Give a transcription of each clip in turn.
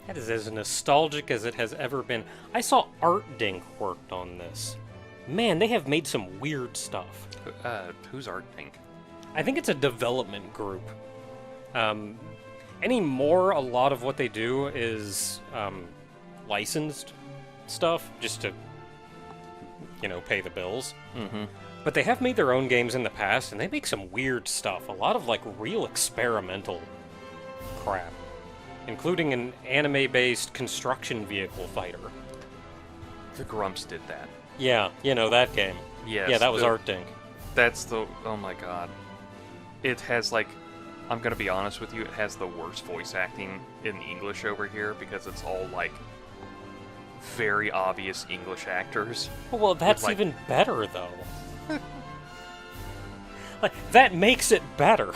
That is as nostalgic as it has ever been. I saw ArtDink worked on this. Man, they have made some weird stuff. Who's ArtDink? I think it's a development group. Anymore, a lot of what they do is licensed stuff, just to, pay the bills. Mm-hmm. But they have made their own games in the past, and they make some weird stuff. A lot of, real experimental crap. Including an anime-based construction vehicle fighter. The Grumps did that. Yeah, that game. Yes. Yeah, that was ArtDink. That's the... Oh my god. It has, I'm gonna be honest with you, it has the worst voice acting in English over here, because it's all, very obvious English actors. Well, that's even better, though. That makes it better.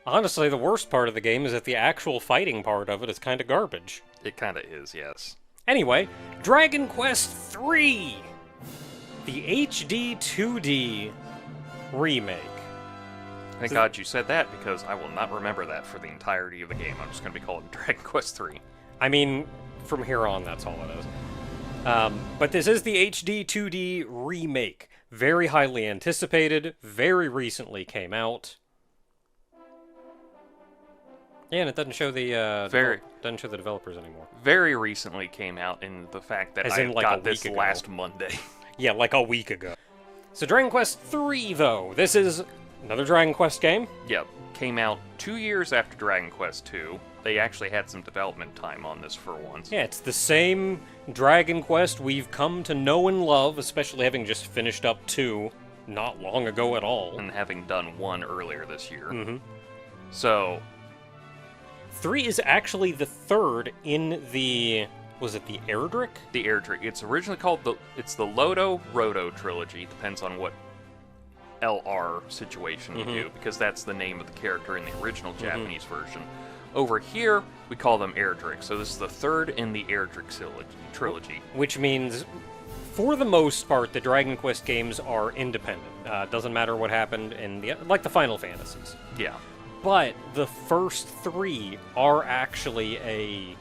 Honestly, the worst part of the game is that the actual fighting part of it is kind of garbage. It kind of is, yes. Anyway, Dragon Quest III! The HD-2D remake. Thank God you said that, because I will not remember that for the entirety of the game. I'm just going to be calling it Dragon Quest III. I mean, from here on, that's all it is. But this is the HD-2D remake. Very highly anticipated, very recently came out. Yeah, and it doesn't show the doesn't show the developers anymore. Very recently came out in the fact that I got this last Monday. Yeah, a week ago. So Dragon Quest III, though. This is another Dragon Quest game. Yep. Came out 2 years after Dragon Quest II. They actually had some development time on this for once. Yeah, it's the same Dragon Quest we've come to know and love, especially having just finished up 2 not long ago at all. And having done 1 earlier this year. Mm-hmm. So... 3 is actually the third in the... Was it the Erdrick? The Erdrick. It's originally called the Loto-Roto trilogy. Depends on what LR situation you do, because that's the name of the character in the original Japanese version. Over here, we call them Erdrick. So this is the third in the Erdrick trilogy. Which means, for the most part, the Dragon Quest games are independent. Doesn't matter what happened in the Final Fantasies. Yeah. But the first 3 are actually a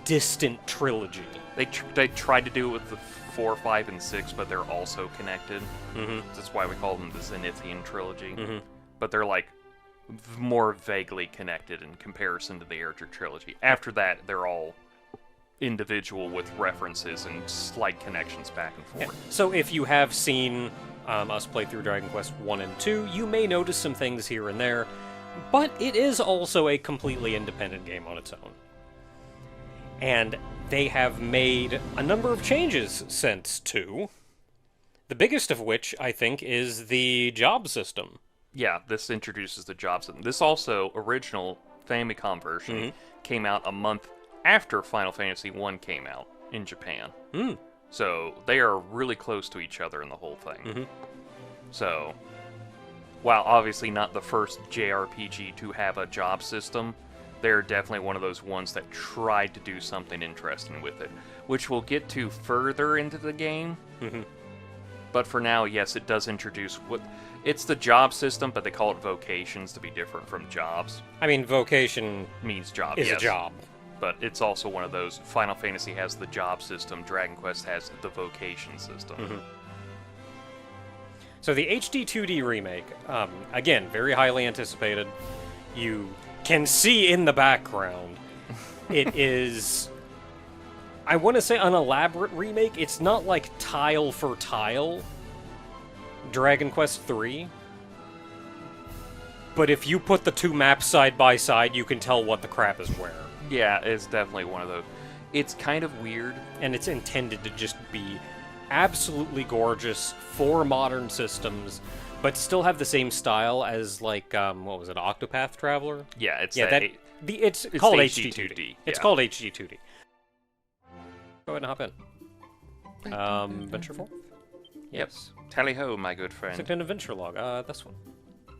distant trilogy. They tried to do it with the 4, 5, and 6, but they're also connected. That's why we call them the Zenithian trilogy. But they're more vaguely connected in comparison to the Erdrick trilogy. After that, they're all individual with references and slight connections back and forth. Yeah. So if you have seen us play through Dragon Quest 1 and 2, you may notice some things here and there, but it is also a completely independent game on its own. And they have made a number of changes since 2. The biggest of which, I think, is the job system. Yeah, this introduces the job system. This also, original Famicom version, came out a month after Final Fantasy I came out in Japan. So they are really close to each other in the whole thing. So, while obviously not the first JRPG to have a job system, they're definitely one of those ones that tried to do something interesting with it, which we'll get to further into the game. But for now, yes, it does introduce it's the job system, but they call it vocations to be different from jobs. I mean, vocation means job. Is yes. a job. But it's also one of those. Final Fantasy has the job system. Dragon Quest has the vocation system. So the HD-2D remake, again, very highly anticipated. You can see in the background, it is, I want to say, an elaborate remake. It's not like tile for tile Dragon Quest III. But if you put the 2 maps side by side, you can tell what the crap is where. Yeah, it's definitely one of those. It's kind of weird. And it's intended to just be absolutely gorgeous for modern systems, but still have the same style as, what was it, Octopath Traveler? Yeah, it's it's called HD-2D. It's called HD-2D. Go ahead and hop in. Venture 4? Yes. Tally-ho, my good friend. Select an adventure log. This one.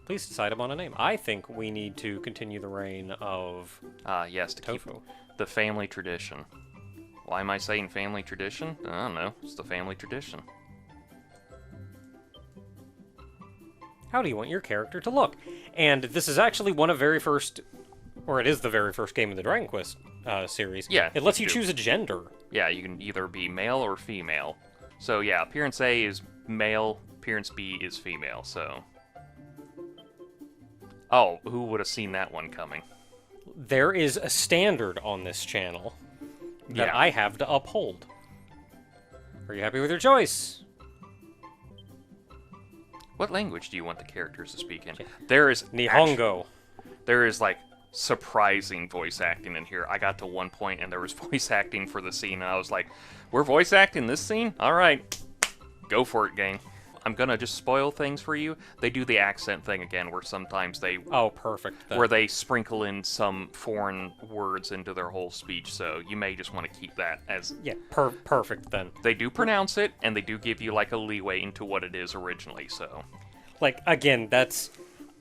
Please decide upon a name. I think we need to continue the reign of yes, to Tofu. Keep the family tradition. Why am I saying family tradition? I don't know. It's the family tradition. How do you want your character to look? And this is actually one of very first Or it is the very first game in the Dragon Quest series. Yeah, It lets you do. choose a gender. Yeah, you can either be male or female. So yeah, appearance A is male, appearance B is female, so... Oh, who would have seen that one coming? There is a standard on this channel that Yeah. I have to uphold. Are you happy with your choice? What language do you want the characters to speak in? There is Nihongo. There is, like, surprising voice acting in here. I got to one point and there was voice acting for the scene, and I was like, we're voice acting this scene? Alright. Go for it, gang. I'm gonna just spoil things for you. They do the accent thing again, where sometimes they... Oh, perfect. Then. where they sprinkle in some foreign words into their whole speech, so you may just want to keep that as... Yeah, perfect then. They do pronounce it, and they do give you, like, a leeway into what it is originally, so... Like, again, that's...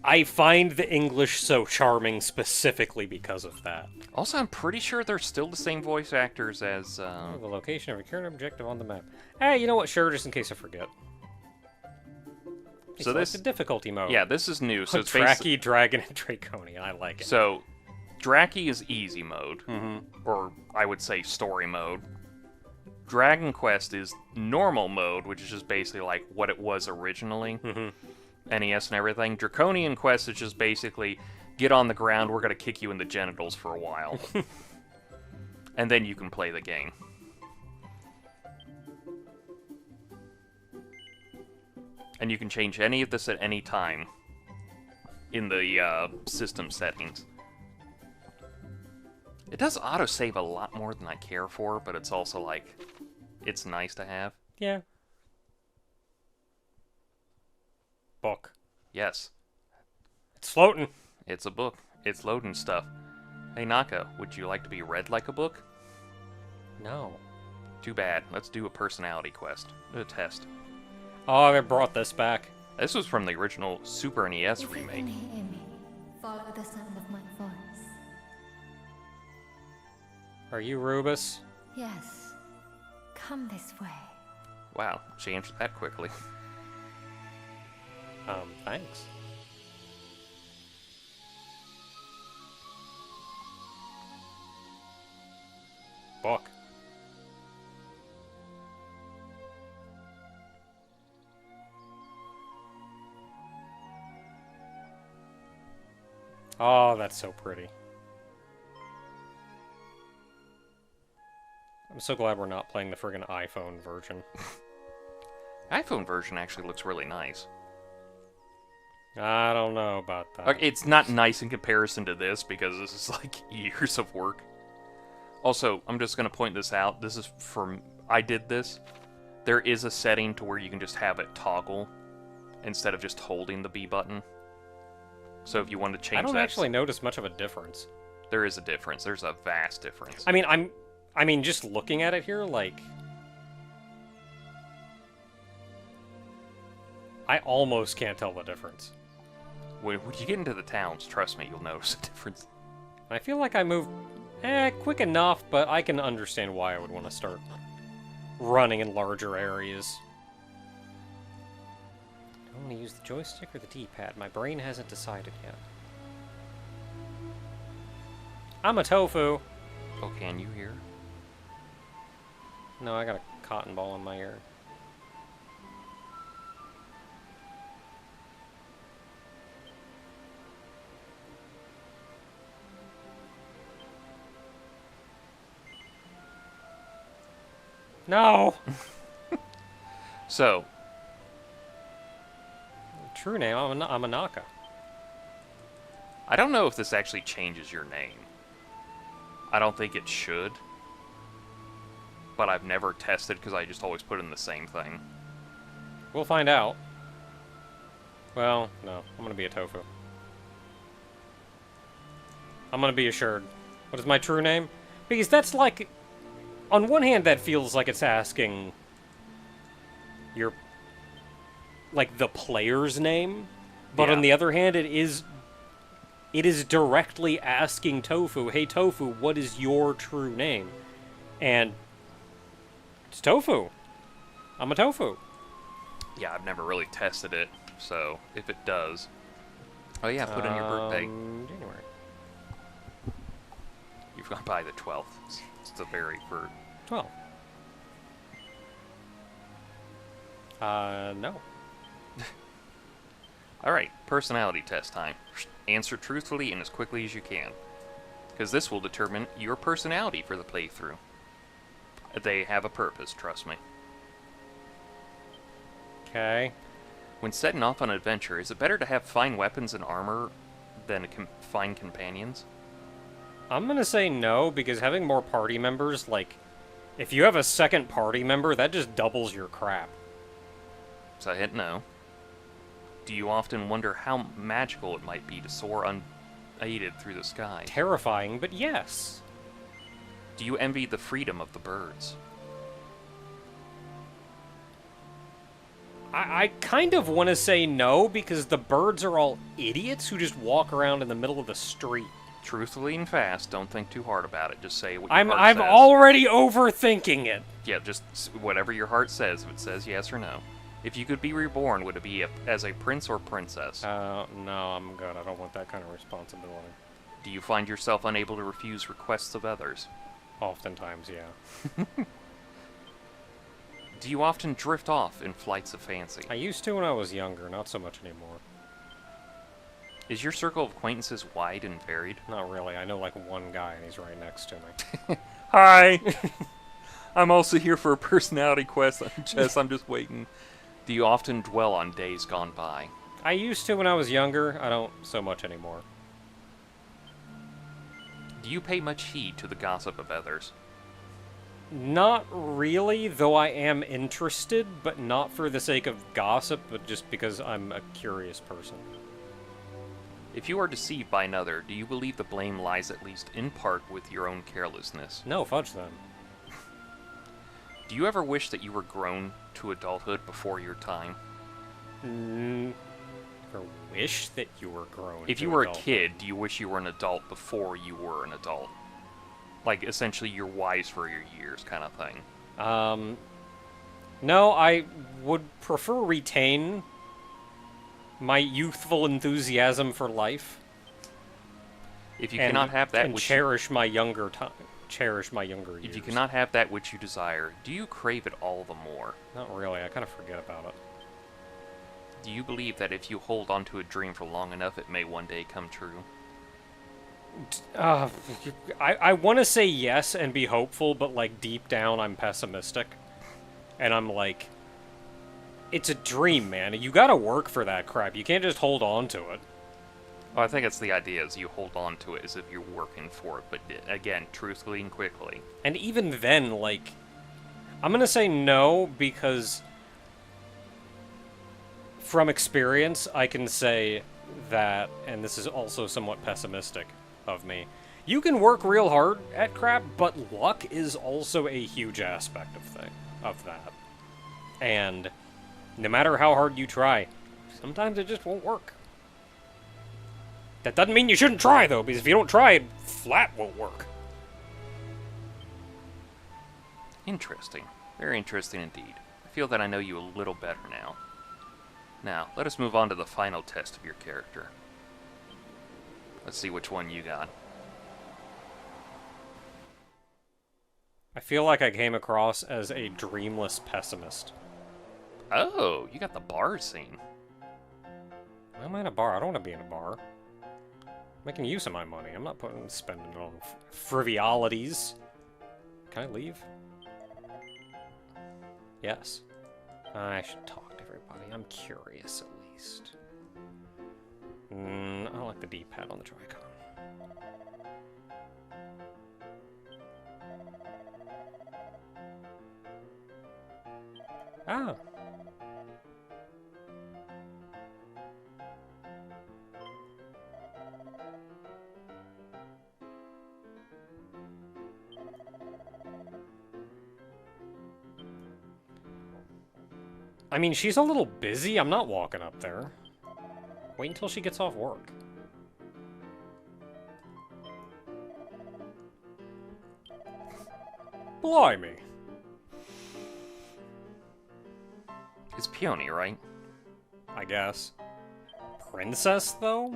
I find the English so charming specifically because of that. Also, I'm pretty sure they're still the same voice actors as, The location of a current objective on the map. Hey, you know what? Sure, just in case I forget. So this... the difficulty mode. Yeah, this is new, so it's basically... Draki, Dragon, and Draconian. I like it. So, Draki is easy mode, Mm-hmm. or I would say story mode. Dragon Quest is normal mode, which is just basically like what it was originally. Mm-hmm. NES and everything. Draconian Quest is just basically get on the ground, we're going to kick you in the genitals for a while. And then you can play the game. And you can change any of this at any time in the system settings. It does autosave a lot more than I care for, but it's also like, it's nice to have. Yeah. Book. Yes, It's floating. it's a book. It's loading stuff. Hey Naka, would you like to be read like a book? No. Too bad. Let's do a personality quest. A test. Oh, I brought this back. This was from the original Super NES If you remake. can hear me, follow the sound of my voice. Are you Rubus? Yes, come this way. Wow, she answered that quickly. Thanks. Book. Oh, that's so pretty. I'm so glad we're not playing the friggin' iPhone version. iPhone version actually looks really nice. I don't know about that. Like, it's not nice in comparison to this because this is like years of work. Also, I'm just going to point this out. This is from... I did this. There is a setting to where you can just have it toggle instead of just holding the B button. So if you want to change that... I don't actually notice much of a difference. There is a difference. There's a vast difference. I mean, just looking at it here, like... I almost can't tell the difference. When you get into the towns, trust me, you'll notice a difference. I feel like I moved quick enough, but I can understand why I would want to start running in larger areas. Do I want to use the joystick or the D-pad? My brain hasn't decided yet. I'm a tofu. Oh, can you hear? No, I got a cotton ball in my ear. No! So, True name, I'm a Naka. I don't know if this actually changes your name. I don't think it should. But I've never tested because I just always put in the same thing. We'll find out. Well, no, I'm gonna be a tofu. I'm gonna be assured. What is my true name? Because that's like... On one hand, that feels like it's asking your, like, the player's name, but Yeah. on the other hand, it is directly asking Tofu, hey Tofu, what is your true name? And it's Tofu. I'm a Tofu. Yeah, I've never really tested it, so if it does... Oh yeah, put in your birthday. January. you've gone by the 12th. It's the very first. 12. No. Alright, personality test time. Answer truthfully and as quickly as you can, because this will determine your personality for the playthrough. They have a purpose, trust me. Okay. When setting off on an adventure, is it better to have fine weapons and armor than fine companions? I'm gonna say no, because having more party members, like, if you have a second party member, that just doubles your crap. So I hit no. Do you often wonder how magical it might be to soar unaided through the sky? Terrifying, but yes. Do you envy the freedom of the birds? I kind of want to say no, because the birds are all idiots who just walk around in the middle of the street. Truthfully and fast, don't think too hard about it. Just say what your I'm heart says. already overthinking it. Yeah, just whatever your heart says. If it says yes or no. If you could be reborn, would it be as a prince or princess? No, I'm good. I don't want that kind of responsibility. Do you find yourself unable to refuse requests of others? Oftentimes, yeah. Do you often drift off in flights of fancy? I used to when I was younger, not so much anymore. Is your circle of acquaintances wide and varied? Not really. I know like one guy and he's right next to me. Hi! I'm also here for a personality quest. I'm just waiting. Do you often dwell on days gone by? I used to when I was younger. I don't so much anymore. Do you pay much heed to the gossip of others? Not really, though I am interested, but not for the sake of gossip, but just because I'm a curious person. If you are deceived by another, do you believe the blame lies at least in part with your own carelessness? No, fudge them. Do you ever wish that you were grown to adulthood before your time? Or wish that you were grown. If you were a kid, do you wish you were an adult before you were an adult? Like, essentially, you're wise for your years kind of thing. No, I would prefer retain my youthful enthusiasm for life. If you cannot have that, and cherish my younger time. Cherish my younger years. If you cannot have that which you desire, do you crave it all the more? Not really. I kind of forget about it. Do you believe that if you hold on to a dream for long enough, it may one day come true? I want to say yes and be hopeful, but like deep down I'm pessimistic. And I'm like, it's a dream, man. You gotta work for that crap. You can't just hold on to it. Well, I think it's the idea is you hold on to it as if you're working for it, but again, truthfully and quickly. And even then, like, I'm gonna say no because from experience, I can say that, and this is also somewhat pessimistic of me, you can work real hard at crap, but luck is also a huge aspect of that. And no matter how hard you try, sometimes it just won't work. That doesn't mean you shouldn't try, though, because if you don't try, it flat won't work. Interesting. Very interesting indeed. I feel that I know you a little better now. Now, let us move on to the final test of your character. Let's see which one you got. I feel like I came across as a dreamless pessimist. Oh, you got the bar scene. Why am I in a bar? I don't want to be in a bar. Making use of my money. I'm not spending it on frivolities. Can I leave? Yes. I should talk to everybody. I'm curious, at least. I don't like the D-pad on the Joy-Con. Ah. I mean, she's a little busy. I'm not walking up there. Wait until she gets off work. Blimey. It's Peony, right? I guess. Princess, though?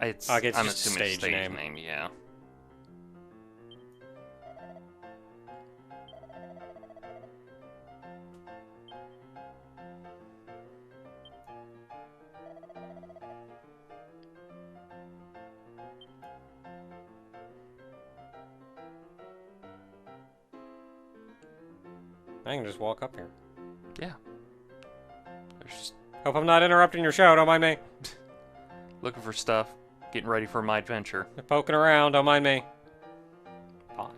It's, it's I'm just assuming stage it's stage name. name, yeah. I can just walk up here. Yeah. There's just Hope I'm not interrupting your show, don't mind me. looking for stuff, getting ready for my adventure. Poking around, don't mind me. Fine.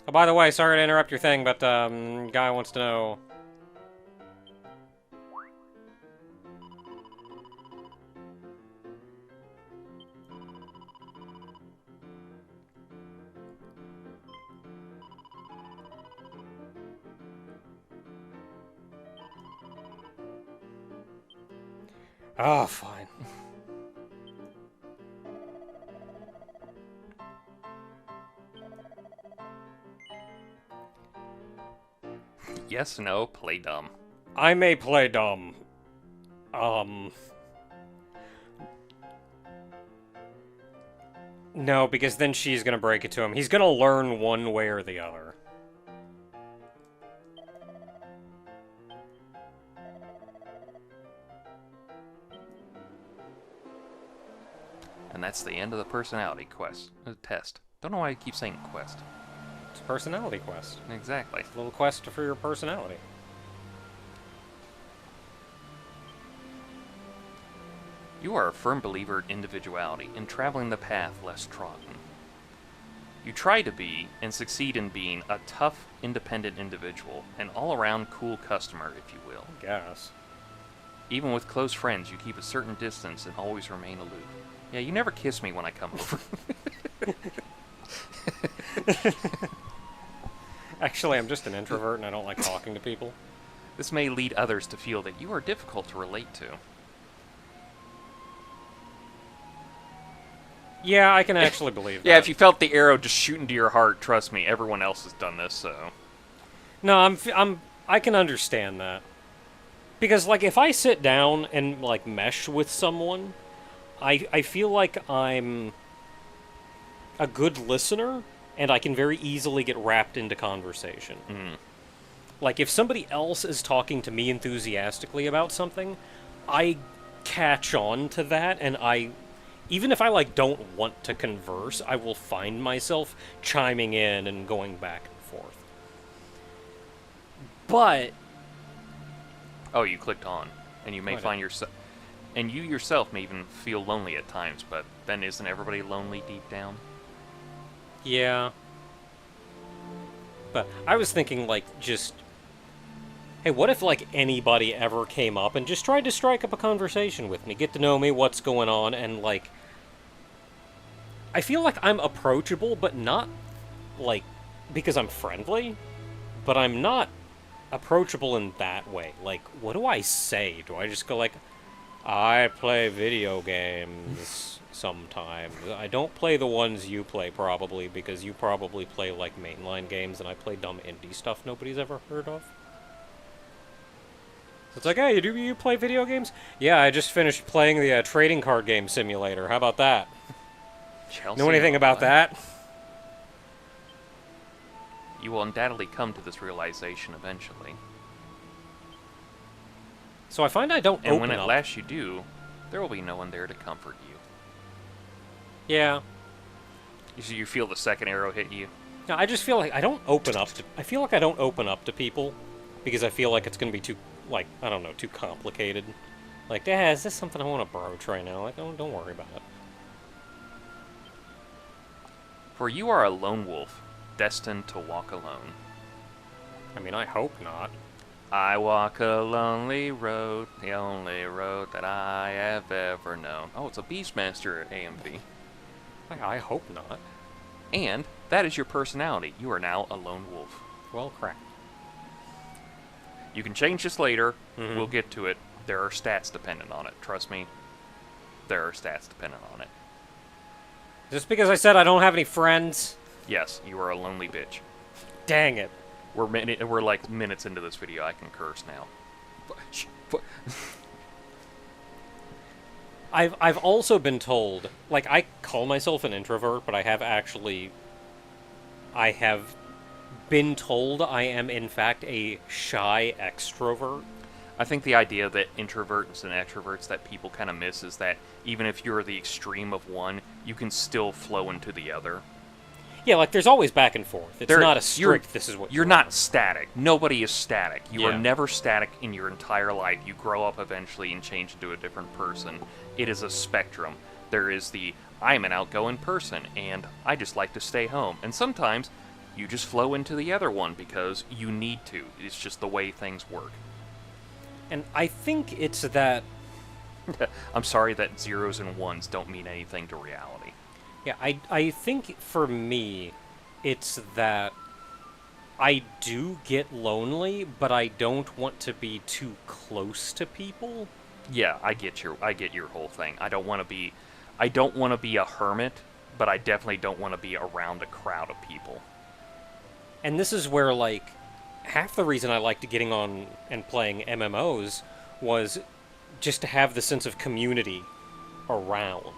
Oh, by the way, sorry to interrupt your thing, but, guy wants to know... Oh, fine. Yes, no, play dumb. I may play dumb. No, because then she's gonna break it to him. He's gonna learn one way or the other. And that's the end of the personality quest. Test. Don't know why I keep saying quest. It's a personality quest. Exactly. A little quest for your personality. You are a firm believer in individuality, in traveling the path less trodden. You try to be, and succeed in being, a tough, independent individual, an all-around cool customer, if you will. I guess. Even with close friends, you keep a certain distance and always remain aloof. Yeah, you never kiss me when I come over. Actually, I'm just an introvert and I don't like talking to people. This may lead others to feel that you are difficult to relate to. Yeah, I can actually believe that. Yeah, if you felt the arrow just shooting to your heart, trust me, everyone else has done this, so... No, I can understand that. Because, like, if I sit down and, like, mesh with someone, I feel like I'm a good listener, and I can very easily get wrapped into conversation. Mm. Like, if somebody else is talking to me enthusiastically about something, I catch on to that, and even if I, like, don't want to converse, I will find myself chiming in and going back and forth. But... Oh, you clicked on, and you may Oh, I find yourself... And you yourself may even feel lonely at times, but then isn't everybody lonely deep down? Yeah. But I was thinking, like, just... Hey, what if, like, anybody ever came up and just tried to strike up a conversation with me, get to know me, what's going on, and, like... I feel like I'm approachable, but not, like, because I'm friendly, but I'm not approachable in that way. Like, what do I say? Do I just go, like, I play video games sometimes. I don't play the ones you play, probably, because you probably play, like, mainline games, and I play dumb indie stuff nobody's ever heard of. It's like, hey, you play video games? Yeah, I just finished playing the trading card game simulator. How about that? Chelsea, Know anything about that? You will undoubtedly come to this realization eventually. So I find I don't And open when at up. last you do, there will be no one there to comfort you. Yeah. You feel the second arrow hit you? No, I just feel like I don't open up to... I feel like I don't open up to people because I feel like it's going to be too, like, I don't know, too complicated. Like, is this something I want to broach right now? Like, don't worry about it. For you are a lone wolf, destined to walk alone. I mean, I hope not. I walk a lonely road, the only road that I have ever known. Oh, it's a Beastmaster AMV. I hope not. And that is your personality. You are now a lone wolf. Well, crap. You can change this later. Mhm. We'll get to it. There are stats dependent on it. Trust me. There are stats dependent on it. Just because I said I don't have any friends? Yes, you are a lonely bitch. Dang it. We're like minutes into this video. I can curse now. I've also been told, like, I call myself an introvert, but I have been told I am in fact a shy extrovert. I think the idea that introverts and extroverts that people kind of miss is that even if you're the extreme of one, you can still flow into the other. Yeah, like there's always back and forth. It's There- not a you're- strict, this is what You're you not are. static. Nobody is static. You are Yeah. never static in your entire life. You grow up eventually and change into a different person. It is a spectrum. There is the, I'm an outgoing person, and I just like to stay home. And sometimes you just flow into the other one because you need to. It's just the way things work. And I think it's that... I'm sorry that zeros and ones don't mean anything to reality. Yeah, I think for me, it's that I do get lonely, but I don't want to be too close to people. Yeah, I get your whole thing. I don't want to be a hermit, but I definitely don't want to be around a crowd of people. And this is where, like, half the reason I liked getting on and playing MMOs was just to have the sense of community around,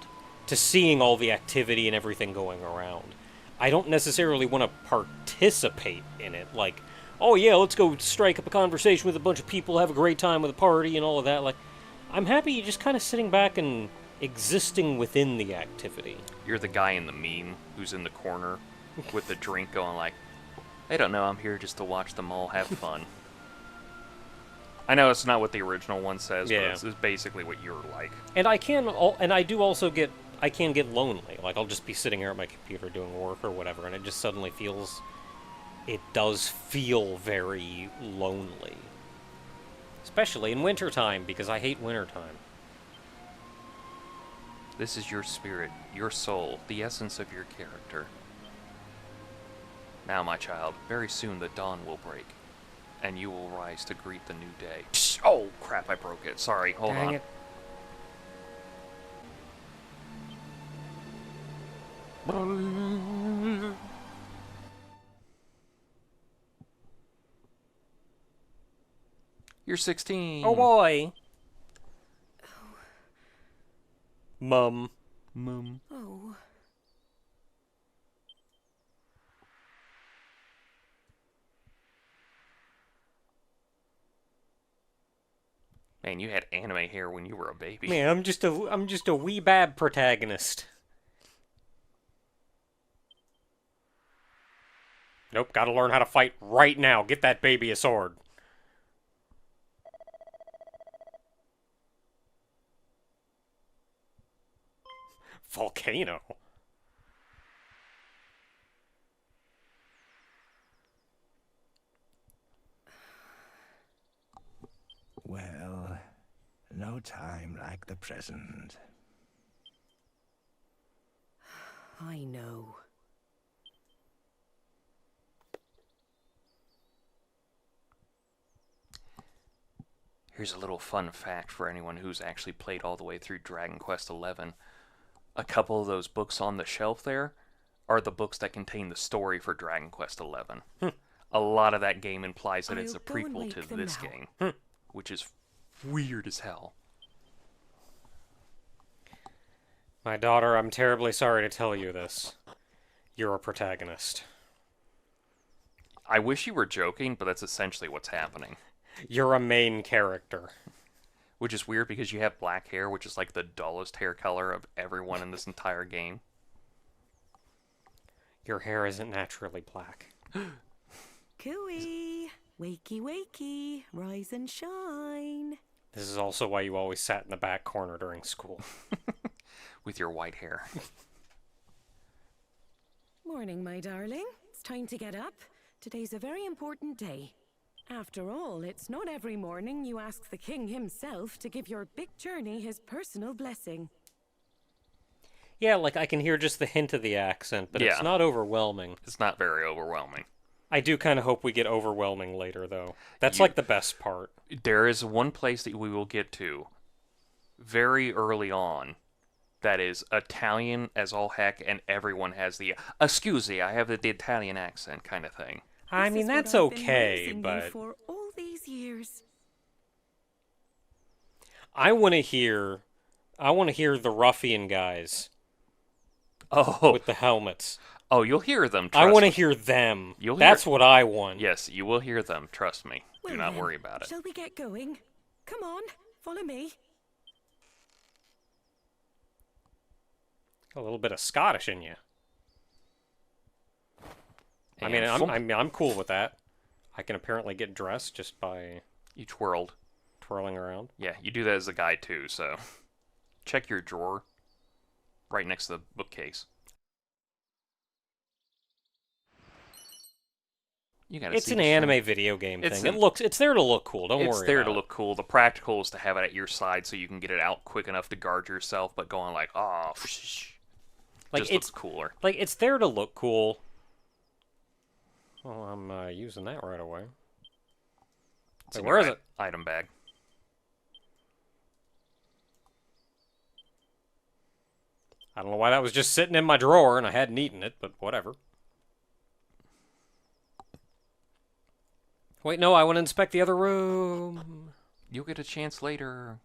to seeing all the activity and everything going around. I don't necessarily want to participate in it, like, oh yeah, let's go strike up a conversation with a bunch of people, have a great time with a party and all of that. Like, I'm happy just kind of sitting back and existing within the activity. You're the guy in the meme who's in the corner with the drink going like, I don't know, I'm here just to watch them all have fun. I know it's not what the original one says, Yeah. but it's basically what you're like. And I can get lonely. Like, I'll just be sitting here at my computer doing work or whatever, and it just suddenly it does feel very lonely. Especially in wintertime, because I hate wintertime. This is your spirit, your soul, the essence of your character. Now, my child, very soon the dawn will break, and you will rise to greet the new day. Oh, crap, I broke it. Sorry, hold Dang on. it. You're 16. Oh boy. Mum. Oh. Man, you had anime hair when you were a baby. Man, I'm just a wee bab protagonist. Nope, gotta learn how to fight right now. Get that baby a sword. Volcano. Well, no time like the present. I know. Here's a little fun fact for anyone who's actually played all the way through Dragon Quest XI. A couple of those books on the shelf there are the books that contain the story for Dragon Quest XI. A lot of that game implies that it's a I'll go and prequel to wake them this now. game, which is weird as hell. My daughter, I'm terribly sorry to tell you this. You're a protagonist. I wish you were joking, but that's essentially what's happening. You're a main character. Which is weird because you have black hair, which is like the dullest hair color of everyone in this entire game. Your hair isn't naturally black. Cooey! Wakey, wakey! Rise and shine! This is also why you always sat in the back corner during school. With your white hair. Morning, my darling. It's time to get up. Today's a very important day. After all, it's not every morning you ask the king himself to give your big journey his personal blessing. Yeah, like, I can hear just the hint of the accent, but Yeah. it's not overwhelming. It's not very overwhelming. I do kind of hope we get overwhelming later, though. That's, like, the best part. There is one place that we will get to very early on that is Italian as all heck, and everyone has the, "Scusi, I have the Italian accent" kind of thing. I This mean, is what that's I've been okay, raising you but for all these years. I want to hear the ruffian guys Oh, with the helmets. oh, you'll hear them. I want to me. hear them. You'll That's hear- what I want. Yes, you will hear them. Trust me. Do Well not then, worry about it. Shall we get going? Come on, follow me. A little bit of Scottish in you. I mean, And I'm cool with that. I can apparently get dressed just by you twirled. twirling around. Yeah, you do that as a guy too, so check your drawer right next to the bookcase. You gotta It's see an this anime thing. video game It's thing. an- It's there to look cool. Don't worry. It's there to about look cool. The practical is to have it at your side so you can get it out quick enough to guard yourself, but going like, oh, Like, just it's looks cooler. Like, it's there to look cool. Well, I'm using that right away. It's Wait, in where your is it? Item bag. I don't know why that was just sitting in my drawer and I hadn't eaten it, but whatever. Wait, no, I want to inspect the other room. You'll get a chance later.